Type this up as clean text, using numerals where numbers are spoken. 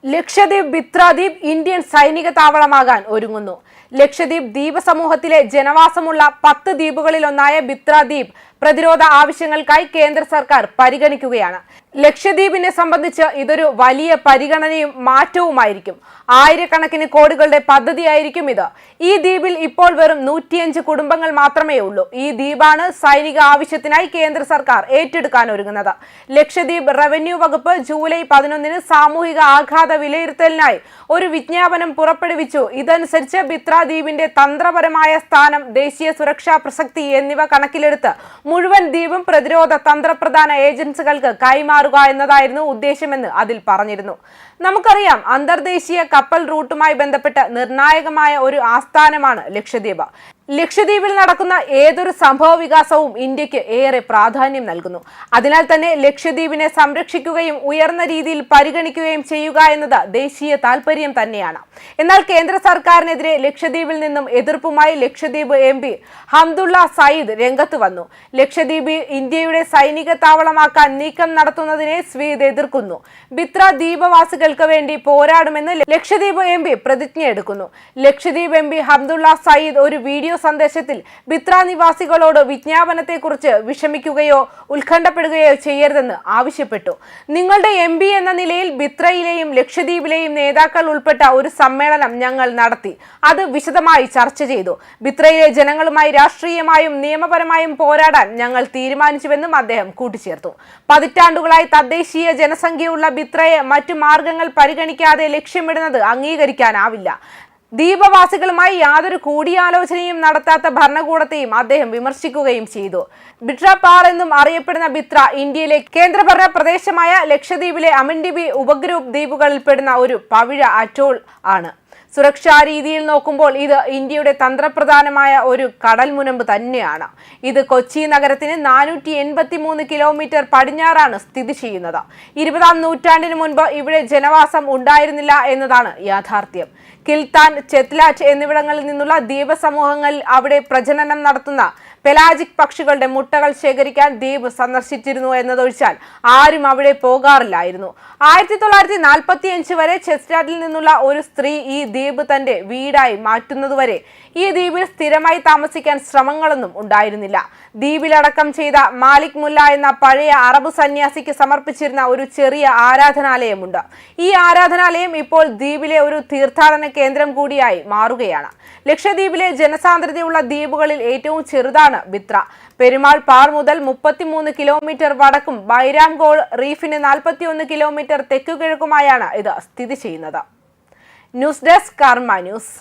Lakshadweep ബിത്രാദ്വീപ് Indian സൈനിക താവളമാകാൻ ഒരുങ്ങുന്നു. ലക്ഷദ്വീപ് ദ്വീപ സമൂഹത്തിലെ ജനവാസമുള്ള 10 ദ്വീപുകളിലൊന്നായ ബിത്രാദ്വീപ് പ്രതിരോധ ആവശ്യങ്ങൾക്കായി കേന്ദ്ര സർക്കാർ പരിഗണിക്കുകയാണ്. ലക്ഷദ്വീപിനെ സംബന്ധിച്ച് ഇതൊരു വലിയ പരിഗണനയും മാറ്റവുമായിരിക്കും. ആയിരക്കണക്കിന് കോടികളുടെ പദ്ധതിയായിരിക്കും ഇത്. ഈ ദ്വീപിൽ ഇപ്പോൾ വെറും 105 കുടുംബങ്ങൾ മാത്രമേ ഉള്ളൂ. ഈ ദ്വീപാണ് സൈനിക ആവശ്യത്തിനായി കേന്ദ്ര സർക്കാർ ഏറ്റെടുക്കാൻ ഒരുങ്ങുന്നത്. ലക്ഷദ്വീപ് റവന്യൂ വകുപ്പ് ജൂലൈ 11 സാമൂഹിക ആഘാത വിലയിരുത്തലിനായി ഒരു വിജ്ഞാപനം പുറപ്പെടുവിച്ചു. ഇതനുസരിച്ച് ബിത്രാദ്വീപിന്റെ തന്ത്രപരമായ സ്ഥാനം, ദേശീയ സുരക്ഷാ പ്രസക്തി എന്നിവ കണക്കിലെടുത്ത് മുഴുവൻ ദ്വീപും പ്രതിരോധ തന്ത്രപ്രധാന ഏജൻസികൾക്ക് കൈമാറുക എന്നതായിരുന്നു ഉദ്ദേശമെന്ന് അതിൽ പറഞ്ഞിരുന്നു. നമുക്കറിയാം, അന്തർദേശീയ കപ്പൽ റൂട്ടുമായി ബന്ധപ്പെട്ട് നിർണായകമായ ഒരു ആസ്ഥാനമാണ് ലക്ഷദ്വീപ്. ലക്ഷദ്വീപിൽ നടക്കുന്ന ഏതൊരു സംഭവ വികാസവും ഇന്ത്യക്ക് ഏറെ പ്രാധാന്യം നൽകുന്നു. അതിനാൽ തന്നെ ലക്ഷദ്വീപിനെ സംരക്ഷിക്കുകയും ഉയർന്ന രീതിയിൽ പരിഗണിക്കുകയും ചെയ്യുക എന്നത് ദേശീയ താൽപര്യം തന്നെയാണ്. എന്നാൽ കേന്ദ്ര സർക്കാരിനെതിരെ ലക്ഷദ്വീപിൽ നിന്നും എതിർപ്പുമായി ലക്ഷദ്വീപ് MP ഹംദുള്ള സയ്യിദ് രംഗത്ത് വന്നു. ലക്ഷദ്വീപ് ഇന്ത്യയുടെ സൈനിക താവളമാക്കാൻ നീക്കം നടത്തുന്നതിനെ സ്വീദ് എതിർക്കുന്നു. ബിത്ര ദ്വീപവാസികൾക്ക് വേണ്ടി പോരാടുമെന്ന് ലക്ഷദ്വീപ് MP പ്രതിജ്ഞയെടുക്കുന്നു. ലക്ഷദ്വീപ് MP ഹംദുള്ള സയ്യിദ് ഒരു വീഡിയോ സന്ദേശത്തിൽ ബിത്ര നിവാസികളോട് വിജ്ഞാപനത്തെക്കുറിച്ച് വിഷമിക്കുകയോ ഉത്കണ്ഠപ്പെടുകയോ ചെയ്യരുതെന്ന് ആവശ്യപ്പെട്ടു. നിങ്ങളുടെ MP എന്ന നിലയിൽ ബിത്രയിലെയും ലക്ഷദ്വീപിലെയും നേതാക്കൾ ഉൾപ്പെട്ട ഒരു സമ്മേളനം ഞങ്ങൾ നടത്തി. അത് വിശദമായി ചർച്ച ചെയ്തു. ബിത്രയിലെ ജനങ്ങളുമായി രാഷ്ട്രീയമായും നിയമപരമായും പോരാടാൻ ഞങ്ങൾ തീരുമാനിച്ചുവെന്നും അദ്ദേഹം കൂട്ടിച്ചേർത്തു. പതിറ്റാണ്ടുകളായി തദ്ദേശീയ ജനസംഖ്യയുള്ള ബിത്രയെ മറ്റു മാർഗങ്ങൾ പരിഗണിക്കാതെ ലക്ഷ്യമിടുന്നത് അംഗീകരിക്കാനാവില്ല. ദ്വീപവാസികളുമായി യാതൊരു കൂടിയാലോചനയും നടത്താത്ത ഭരണകൂടത്തെയും അദ്ദേഹം വിമർശിക്കുകയും ചെയ്തു. ബിട്രപാർ എന്നും അറിയപ്പെടുന്ന ബിത്ര ഇന്ത്യയിലെ കേന്ദ്രഭരണ പ്രദേശമായ ലക്ഷദ്വീപിലെ അമൻഡിബി ഉപഗ്രൂപ്പ് ദ്വീപുകളിൽപ്പെടുന്ന ഒരു പവിഴ അറ്റോൾ ആണ്. സുരക്ഷാ രീതിയിൽ നോക്കുമ്പോൾ ഇത് ഇന്ത്യയുടെ തന്ത്രപ്രധാനമായ ഒരു കടൽ മുനമ്പ് തന്നെയാണ്. ഇത് കൊച്ചി നഗരത്തിന് 483 കിലോമീറ്റർ പടിഞ്ഞാറാണ് സ്ഥിതി ചെയ്യുന്നത്. 20-ാം നൂറ്റാണ്ടിന് മുൻപ് ഇവിടെ ജനവാസം ഉണ്ടായിരുന്നില്ല എന്നതാണ് യാഥാർത്ഥ്യം. കിൽത്താൻ, ചെത്ലാറ്റ് എന്നിവിടങ്ങളിൽ നിന്നുള്ള ദ്വീപ സമൂഹങ്ങളിൽ അവിടെ പ്രജനനം നടത്തുന്ന പെലാജിക് പക്ഷികളുടെ മുട്ടകൾ ശേഖരിക്കാൻ ദ്വീപ് സന്ദർശിച്ചിരുന്നു എന്നതൊഴിച്ചാൽ ആരും അവിടെ പോകാറില്ലായിരുന്നു. 1945 വരെ ചെത്ലാറ്റിൽ നിന്നുള്ള ഒരു സ്ത്രീ ഈ ദ്വീപ് തന്റെ വീടായി മാറ്റുന്നതുവരെ ഈ ദ്വീപിൽ സ്ഥിരമായി താമസിക്കാൻ ശ്രമങ്ങളൊന്നും ഉണ്ടായിരുന്നില്ല. ദ്വീപിലടക്കം ചെയ്ത മാലിക് മുല്ല എന്ന പഴയ അറബ് സന്യാസിക്ക് സമർപ്പിച്ചിരുന്ന ഒരു ചെറിയ ആരാധനാലയമുണ്ട്. ഈ ആരാധനാലയം ഇപ്പോൾ ദ്വീപിലെ ഒരു തീർത്ഥാടന കേന്ദ്രം കൂടിയായി മാറുകയാണ്. ലക്ഷദ്വീപിലെ ജനസാന്ദ്രതയുള്ള ദ്വീപുകളിൽ ഏറ്റവും ചെറുതാണ് ബിത്ര. പെരുമാൾ പാർ മുതൽ 33 കിലോമീറ്റർ വടക്കും ബൈരാംഗോൾ റീഫിന് 41 കിലോമീറ്റർ തെക്കുകിഴക്കുമായാണ് ഇത് സ്ഥിതി ചെയ്യുന്നത്. ന്യൂസ് ഡെസ്ക് കർമ്മ ന്യൂസ്.